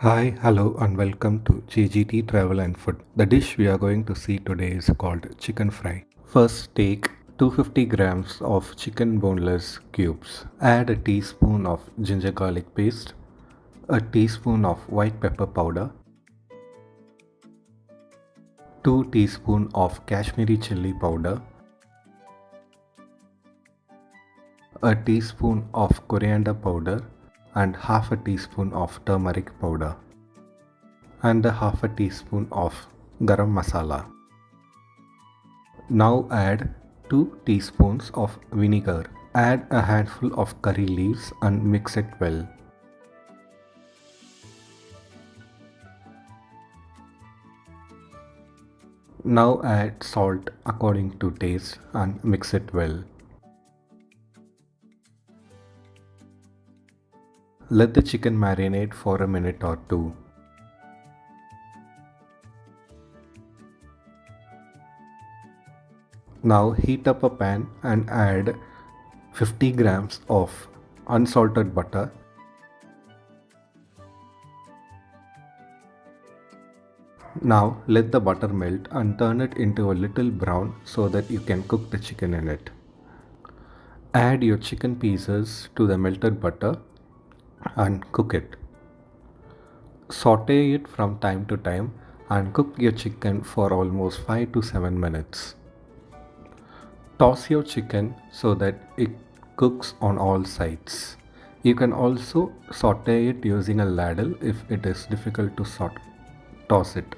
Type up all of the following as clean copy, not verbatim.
Hi, hello, and welcome to GGT Travel and Food. The dish we are going to see today is called chicken fry. First, take 250 grams of chicken boneless cubes. Add a teaspoon of ginger garlic paste, a teaspoon of white pepper powder, 2 teaspoon of Kashmiri chili powder, a teaspoon of coriander powder, and half a teaspoon of turmeric powder, and a half a teaspoon of garam masala. Now add 2 teaspoons of vinegar. Add a handful of curry leaves and mix it well. Now add salt according to taste and mix it well. Let the chicken marinate for a minute or two. Now heat up a pan and add 50 grams of unsalted butter. Now let the butter melt and turn it into a little brown so that you can cook the chicken in it. Add your chicken pieces to the melted butter and cook it. Saute it from time to time and cook your chicken for almost 5 to 7 minutes. Toss your chicken so that it cooks on all sides. You can also saute it using a ladle if it is difficult to toss it.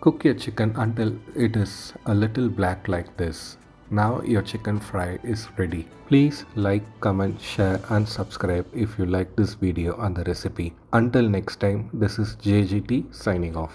Cook your chicken until it is a little black like this. Now your chicken fry is ready. Please like, comment, share and subscribe if you like this video and the recipe. Until next time, this is JGT signing off.